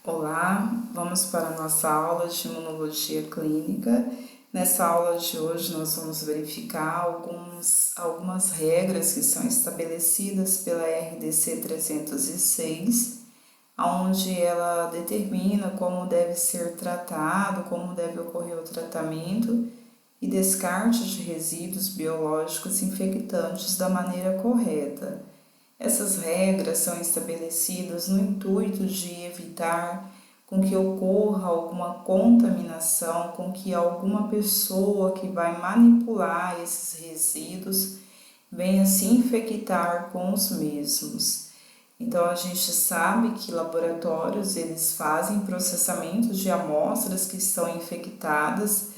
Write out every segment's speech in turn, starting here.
Olá, vamos para a nossa aula de imunologia clínica. Nessa aula de hoje nós vamos verificar algumas regras que são estabelecidas pela RDC 306, onde ela determina como deve ser tratado, como deve ocorrer o tratamento e descarte de resíduos biológicos infectantes da maneira correta. Essas regras são estabelecidas no intuito de evitar com que ocorra alguma contaminação, com que alguma pessoa que vai manipular esses resíduos venha se infectar com os mesmos. Então a gente sabe que laboratórios eles fazem processamento de amostras que estão infectadas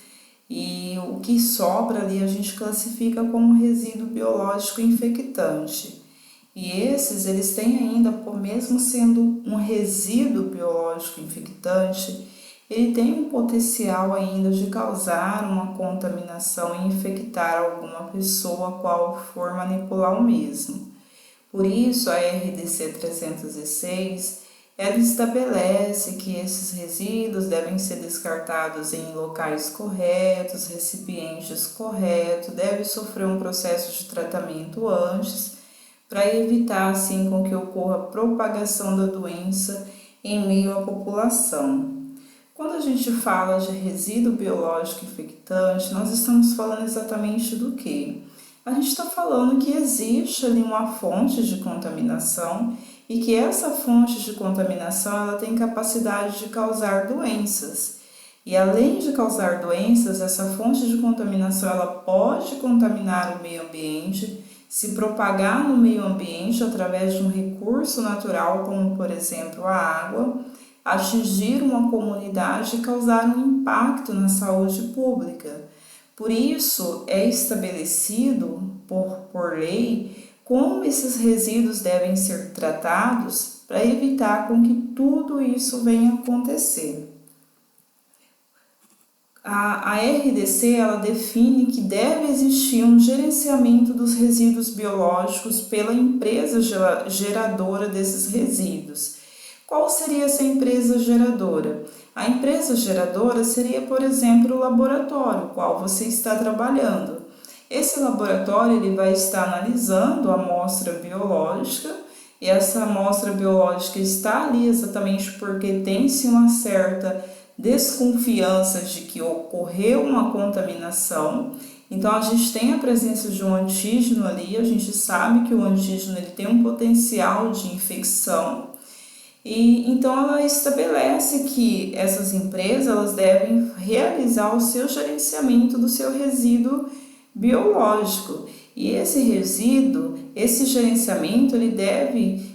e o que sobra ali a gente classifica como resíduo biológico infectante. E eles têm ainda, mesmo sendo um resíduo biológico infectante, ele tem um potencial ainda de causar uma contaminação e infectar alguma pessoa a qual for manipular o mesmo. Por isso, a RDC 306, ela estabelece que esses resíduos devem ser descartados em locais corretos, recipientes corretos, deve sofrer um processo de tratamento antes, para evitar assim com que ocorra propagação da doença em meio à população. Quando a gente fala de resíduo biológico infectante, nós estamos falando exatamente do quê? A gente está falando que existe ali uma fonte de contaminação e que essa fonte de contaminação ela tem capacidade de causar doenças. E além de causar doenças, essa fonte de contaminação ela pode contaminar o meio ambiente, se propagar no meio ambiente através de um recurso natural, como por exemplo a água, atingir uma comunidade e causar um impacto na saúde pública. Por isso, é estabelecido por lei como esses resíduos devem ser tratados para evitar com que tudo isso venha acontecer. A RDC ela define que deve existir um gerenciamento dos resíduos biológicos pela empresa geradora desses resíduos. Qual seria essa empresa geradora? A empresa geradora seria, por exemplo, o laboratório qual você está trabalhando. Esse laboratório ele vai estar analisando a amostra biológica e essa amostra biológica está ali exatamente porque tem-se uma certa desconfiança de que ocorreu uma contaminação. Então a gente tem a presença de um antígeno ali, a gente sabe que o antígeno ele tem um potencial de infecção. E então ela estabelece que essas empresas elas devem realizar o seu gerenciamento do seu resíduo biológico. E esse resíduo, esse gerenciamento, ele deve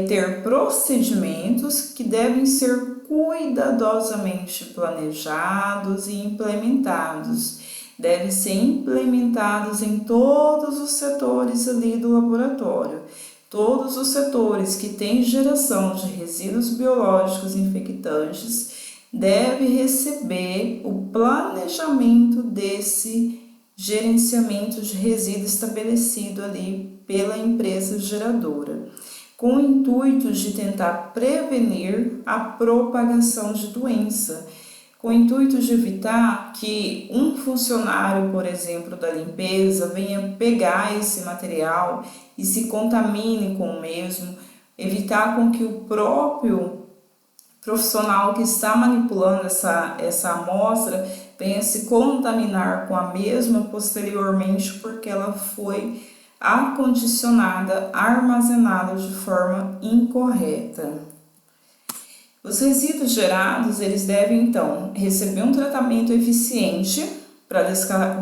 ter procedimentos que devem ser cuidadosamente planejados e implementados. Devem ser implementados em todos os setores ali do laboratório. Todos os setores que têm geração de resíduos biológicos infectantes devem receber o planejamento desse gerenciamento de resíduo estabelecido ali pela empresa geradora, com o intuito de tentar prevenir a propagação de doença, com o intuito de evitar que um funcionário, por exemplo, da limpeza, venha pegar esse material e se contamine com o mesmo, evitar com que o próprio profissional que está manipulando essa amostra venha se contaminar com a mesma posteriormente, porque ela foi acondicionada, armazenada de forma incorreta. Os resíduos gerados, eles devem então receber um tratamento eficiente para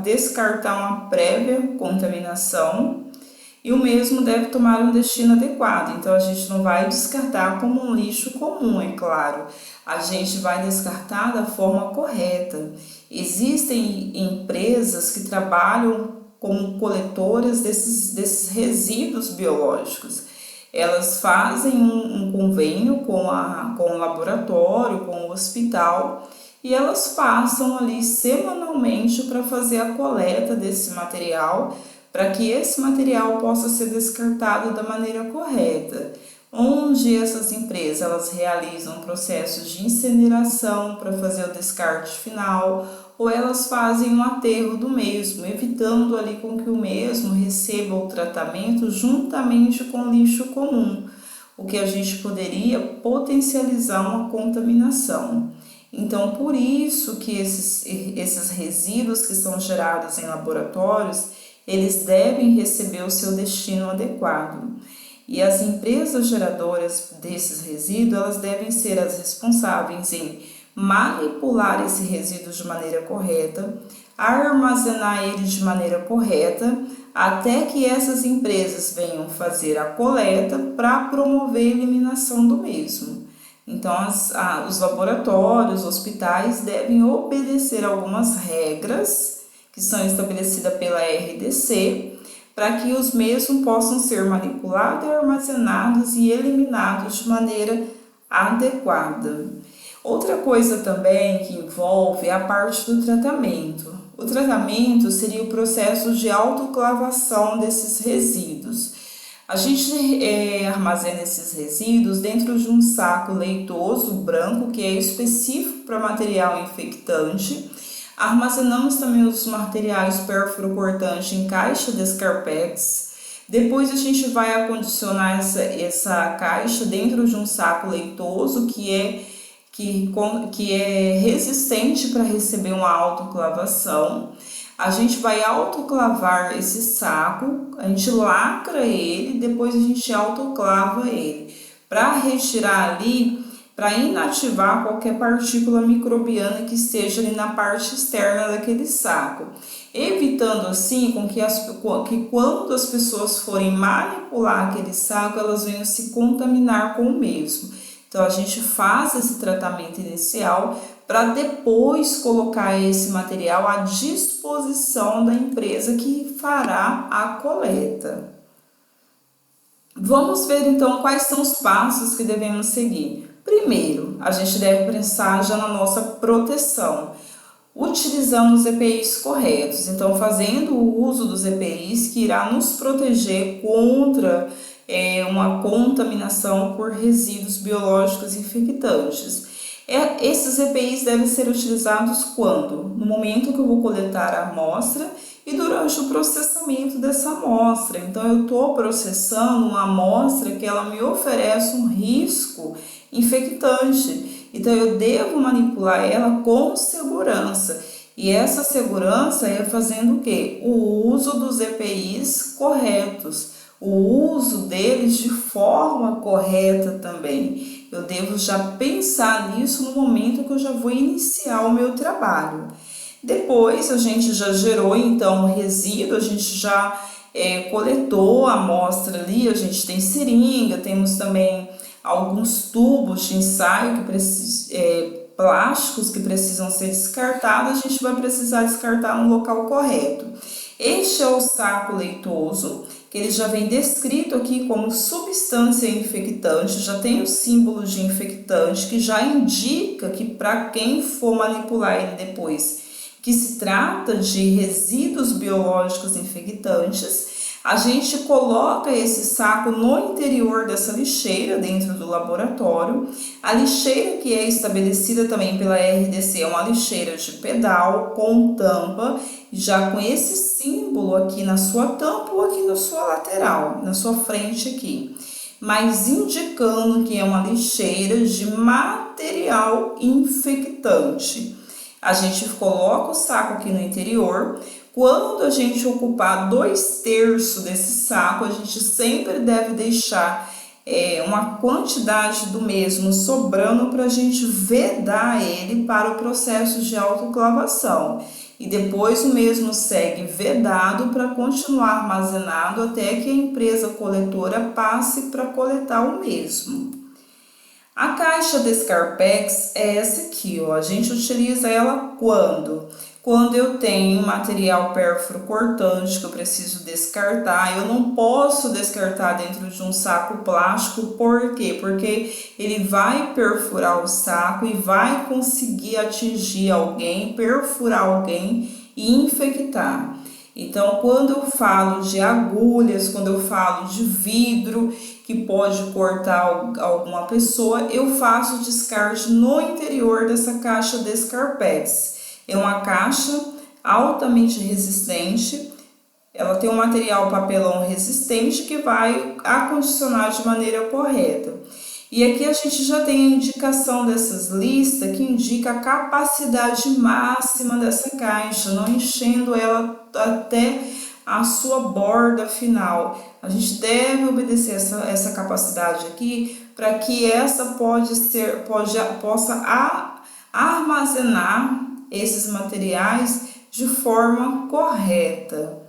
descartar uma prévia contaminação e o mesmo deve tomar um destino adequado. Então a gente não vai descartar como um lixo comum, é claro. A gente vai descartar da forma correta. Existem empresas que trabalham como coletoras desses resíduos biológicos. Elas fazem um convênio com o laboratório, com o hospital, e elas passam ali semanalmente para fazer a coleta desse material, para que esse material possa ser descartado da maneira correta. onde essas empresas elas realizam processos de incineração para fazer o descarte final, ou elas fazem um aterro do mesmo, evitando ali com que o mesmo receba o tratamento juntamente com o lixo comum, o que a gente poderia potencializar uma contaminação. Então, por isso que esses resíduos que são gerados em laboratórios, eles devem receber o seu destino adequado. E as empresas geradoras desses resíduos, elas devem ser as responsáveis em manipular esse resíduo de maneira correta, armazenar ele de maneira correta, até que essas empresas venham fazer a coleta para promover a eliminação do mesmo. Então, os laboratórios, hospitais devem obedecer algumas regras que são estabelecidas pela RDC para que os mesmos possam ser manipulados, armazenados e eliminados de maneira adequada. Outra coisa também que envolve é a parte do tratamento. O tratamento seria o processo de autoclavação desses resíduos. A gente armazena esses resíduos dentro de um saco leitoso branco que é específico para material infectante. Armazenamos também os materiais perfuro-cortantes em caixa Descarpex. Depois a gente vai acondicionar essa caixa dentro de um saco leitoso que é resistente para receber uma autoclavação. A gente vai autoclavar esse saco, a gente lacra ele, depois a gente autoclava ele para retirar ali, para inativar qualquer partícula microbiana que esteja ali na parte externa daquele saco, evitando assim que quando as pessoas forem manipular aquele saco, elas venham se contaminar com o mesmo. Então a gente faz esse tratamento inicial para depois colocar esse material à disposição da empresa que fará a coleta. Vamos ver então quais são os passos que devemos seguir. Primeiro, a gente deve pensar já na nossa proteção, utilizando os EPIs corretos. Então, fazendo o uso dos EPIs que irá nos proteger contra uma contaminação por resíduos biológicos infectantes. Esses EPIs devem ser utilizados quando? No momento que eu vou coletar a amostra e durante o processamento dessa amostra. Então, eu estou processando uma amostra que ela me oferece um risco infectante. Então, eu devo manipular ela com segurança. E essa segurança é fazendo o quê? O uso dos EPIs corretos, o uso deles de forma correta também. Eu devo já pensar nisso no momento que eu já vou iniciar o meu trabalho. Depois a gente já gerou então o resíduo, a gente já coletou a amostra ali, a gente tem seringa, temos também alguns tubos de ensaio plásticos que precisam ser descartados, a gente vai precisar descartar no local correto. Este é o saco leitoso, que ele já vem descrito aqui como substância infectante, já tem o símbolo de infectante, que já indica que para quem for manipular ele depois, que se trata de resíduos biológicos infectantes. A gente coloca esse saco no interior dessa lixeira, dentro do laboratório. A lixeira que é estabelecida também pela RDC é uma lixeira de pedal com tampa, já com esse símbolo aqui na sua tampa ou aqui na sua lateral, na sua frente aqui, mas indicando que é uma lixeira de material infectante. A gente coloca o saco aqui no interior. Quando a gente ocupar 2/3 desse saco, a gente sempre deve deixar uma quantidade do mesmo sobrando para a gente vedar ele para o processo de autoclavação. E depois o mesmo segue vedado para continuar armazenado até que a empresa coletora passe para coletar o mesmo. A caixa Descarpex é essa aqui, ó. A gente utiliza ela quando? Quando eu tenho material pérfuro cortante que eu preciso descartar, eu não posso descartar dentro de um saco plástico, por quê? Porque ele vai perfurar o saco e vai conseguir atingir alguém, perfurar alguém e infectar. Então, quando eu falo de agulhas, quando eu falo de vidro, que pode cortar alguma pessoa, eu faço o descarte no interior dessa caixa Descarpex. É uma caixa altamente resistente, ela tem um material papelão resistente que vai acondicionar de maneira correta. E aqui a gente já tem a indicação dessas listas que indica a capacidade máxima dessa caixa, não enchendo ela até a sua borda final. A gente deve obedecer essa capacidade aqui para que essa possa armazenar esses materiais de forma correta.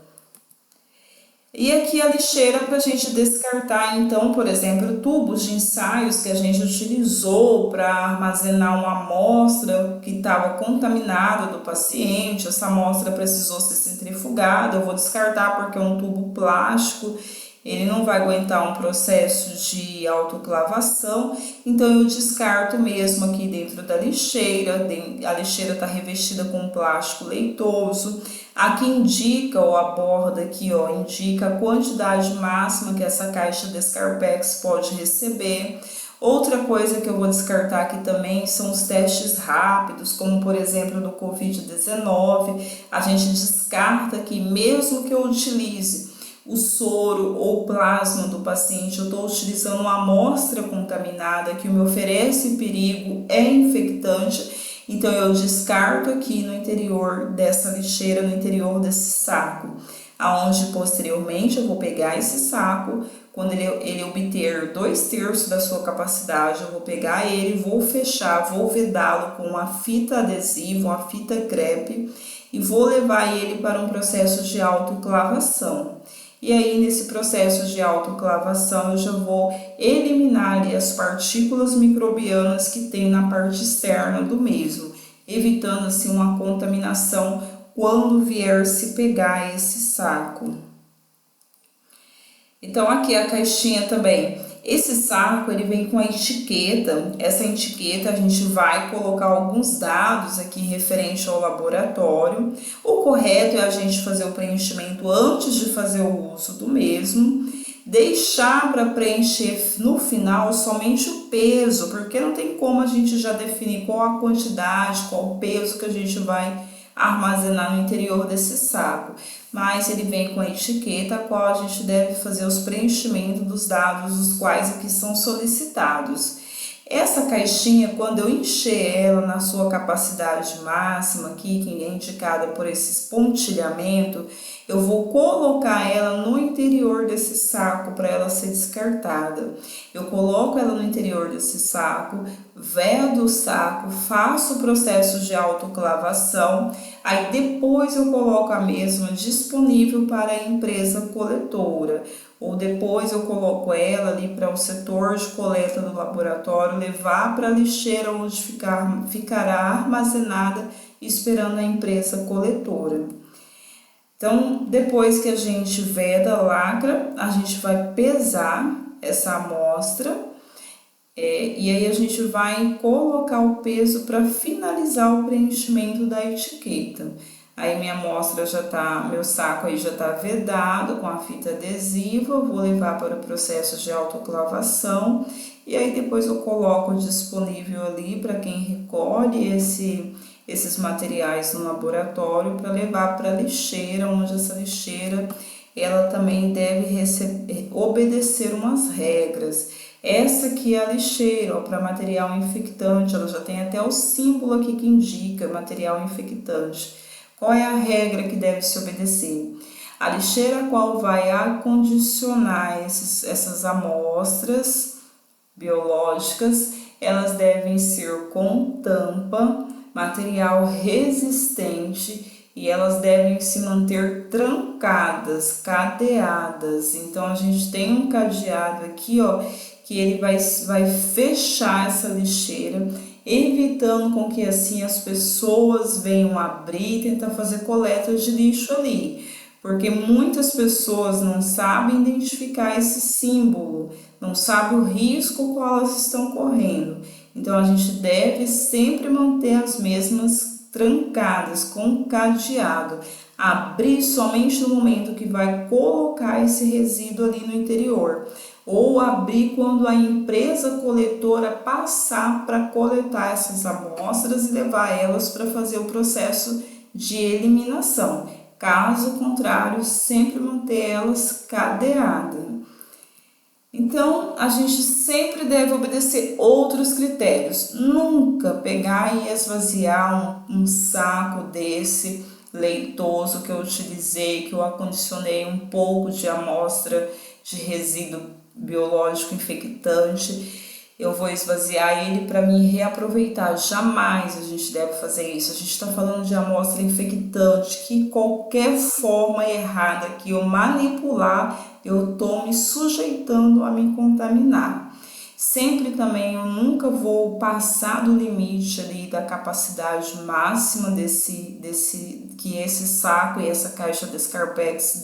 E aqui a lixeira para a gente descartar, então, por exemplo, tubos de ensaios que a gente utilizou para armazenar uma amostra que estava contaminada do paciente. Essa amostra precisou ser centrifugada, eu vou descartar porque é um tubo plástico, ele não vai aguentar um processo de autoclavação, então eu descarto mesmo aqui dentro da lixeira. A lixeira está revestida com plástico leitoso. Aqui indica, ou a borda aqui, ó, indica a quantidade máxima que essa caixa Descarpex pode receber. Outra coisa que eu vou descartar aqui também são os testes rápidos, como por exemplo do Covid-19. A gente descarta aqui, mesmo que eu utilize o soro ou plasma do paciente, eu estou utilizando uma amostra contaminada que me oferece perigo, é infectante. Então, eu descarto aqui no interior dessa lixeira, no interior desse saco, aonde posteriormente eu vou pegar esse saco, quando ele obter 2/3 da sua capacidade, eu vou pegar ele, vou fechar, vou vedá-lo com uma fita adesiva, uma fita crepe, e vou levar ele para um processo de autoclavação. E aí, nesse processo de autoclavação, eu já vou eliminar ali as partículas microbianas que tem na parte externa do mesmo, evitando assim uma contaminação quando vier se pegar esse saco. Então, aqui a caixinha também. Esse saco, ele vem com a etiqueta. Essa etiqueta a gente vai colocar alguns dados aqui referente ao laboratório. O correto é a gente fazer o preenchimento antes de fazer o uso do mesmo. Deixar para preencher no final somente o peso, porque não tem como a gente já definir qual a quantidade, qual o peso que a gente vai armazenar no interior desse saco. Mas ele vem com a etiqueta, a qual a gente deve fazer os preenchimentos dos dados, os quais aqui são solicitados. Essa caixinha, quando eu encher ela na sua capacidade máxima aqui, que é indicada por esse pontilhamento, eu vou colocar ela no interior desse saco para ela ser descartada. Eu coloco ela no interior desse saco, vedo o saco, faço o processo de autoclavação, aí depois eu coloco a mesma disponível para a empresa coletora, ou depois eu coloco ela ali para o setor de coleta do laboratório, levar para a lixeira onde ficará armazenada esperando a empresa coletora. Então, depois que a gente veda, lacra, a gente vai pesar essa amostra e aí a gente vai colocar o peso para finalizar o preenchimento da etiqueta. Aí minha amostra já tá, meu saco aí já tá vedado com a fita adesiva, vou levar para o processo de autoclavação e aí depois eu coloco disponível ali para quem recolhe esses materiais no laboratório para levar para a lixeira, onde essa lixeira ela também deve obedecer umas regras. Essa aqui é a lixeira para material infectante, ela já tem até o símbolo aqui que indica material infectante. Qual é a regra que deve se obedecer? A lixeira qual vai acondicionar essas amostras biológicas, elas devem ser com tampa, material resistente e elas devem se manter trancadas, cadeadas. Então, a gente tem um cadeado aqui, ó, que ele vai fechar essa lixeira, evitando com que assim as pessoas venham abrir e tentar fazer coleta de lixo ali. Porque muitas pessoas não sabem identificar esse símbolo, não sabem o risco qual elas estão correndo. Então, a gente deve sempre manter as mesmas trancadas com cadeado. abrir somente no momento que vai colocar esse resíduo ali no interior, ou abrir quando a empresa coletora passar para coletar essas amostras e levar elas para fazer o processo de eliminação. Caso contrário, sempre manter elas cadeadas. Então, a gente sempre deve obedecer outros critérios. Nunca pegar e esvaziar um saco desse leitoso que eu utilizei, que eu acondicionei um pouco de amostra de resíduo biológico infectante. Eu vou esvaziar ele para me reaproveitar. Jamais a gente deve fazer isso. A gente está falando de amostra infectante, que qualquer forma errada que eu manipular, eu estou me sujeitando a me contaminar. Sempre também eu nunca vou passar do limite ali da capacidade máxima que esse saco e essa caixa Descarpex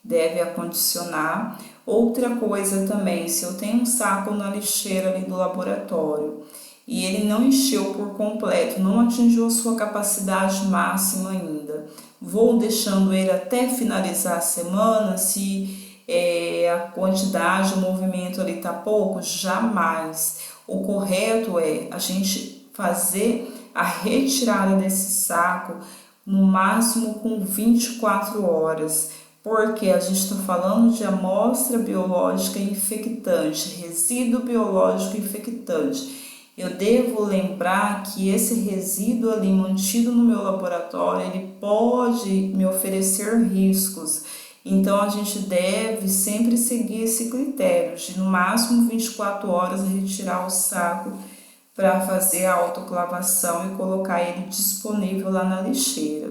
deve acondicionar. Outra coisa também, se eu tenho um saco na lixeira ali do laboratório e ele não encheu por completo, não atingiu a sua capacidade máxima ainda, vou deixando ele até finalizar a semana, se a quantidade, o movimento ali tá pouco, jamais. O correto é a gente fazer a retirada desse saco no máximo com 24 horas, porque a gente está falando de amostra biológica infectante, resíduo biológico infectante. Eu devo lembrar que esse resíduo ali mantido no meu laboratório, ele pode me oferecer riscos. Então, a gente deve sempre seguir esse critério de no máximo 24 horas retirar o saco para fazer a autoclavação e colocar ele disponível lá na lixeira.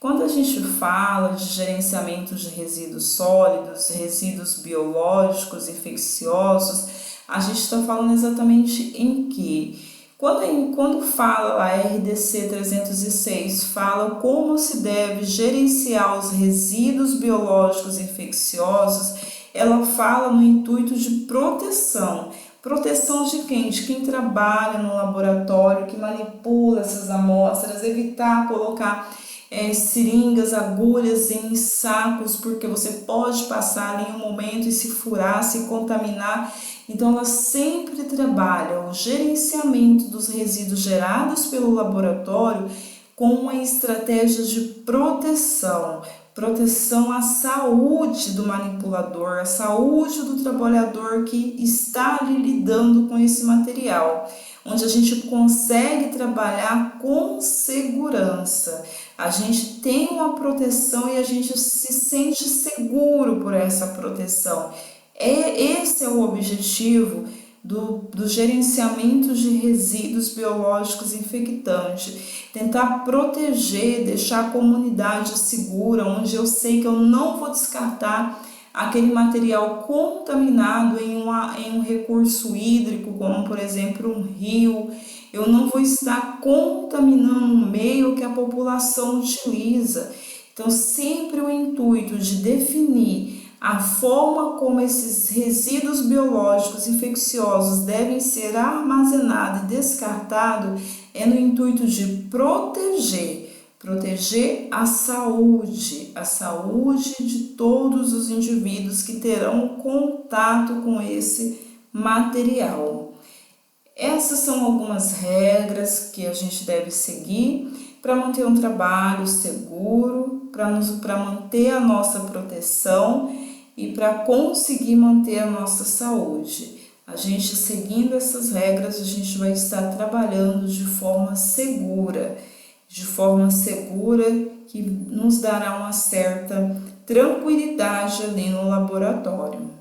Quando a gente fala de gerenciamento de resíduos sólidos, resíduos biológicos infecciosos, a gente está falando exatamente em que? Quando fala lá RDC 306, fala como se deve gerenciar os resíduos biológicos infecciosos, ela fala no intuito de proteção. Proteção de quem? De quem trabalha no laboratório, que manipula essas amostras, evitar colocar seringas, agulhas em sacos, porque você pode passar ali em um momento e se furar, se contaminar. Então, ela sempre trabalha o gerenciamento dos resíduos gerados pelo laboratório com uma estratégia de proteção. Proteção à saúde do manipulador, à saúde do trabalhador que está ali lidando com esse material, onde a gente consegue trabalhar com segurança. A gente tem uma proteção e a gente se sente seguro por essa proteção. Esse é o objetivo do gerenciamento de resíduos biológicos infectantes. Tentar proteger, deixar a comunidade segura, onde eu sei que eu não vou descartar aquele material contaminado em um recurso hídrico, como por exemplo um rio. Eu não vou estar contaminando o meio que a população utiliza. Então, sempre o intuito de definir a forma como esses resíduos biológicos infecciosos devem ser armazenados e descartados é no intuito de proteger a saúde de todos os indivíduos que terão contato com esse material. Essas são algumas regras que a gente deve seguir para manter um trabalho seguro, para manter a nossa proteção e para conseguir manter a nossa saúde. A gente seguindo essas regras, a gente vai estar trabalhando de forma segura que nos dará uma certa tranquilidade ali no laboratório.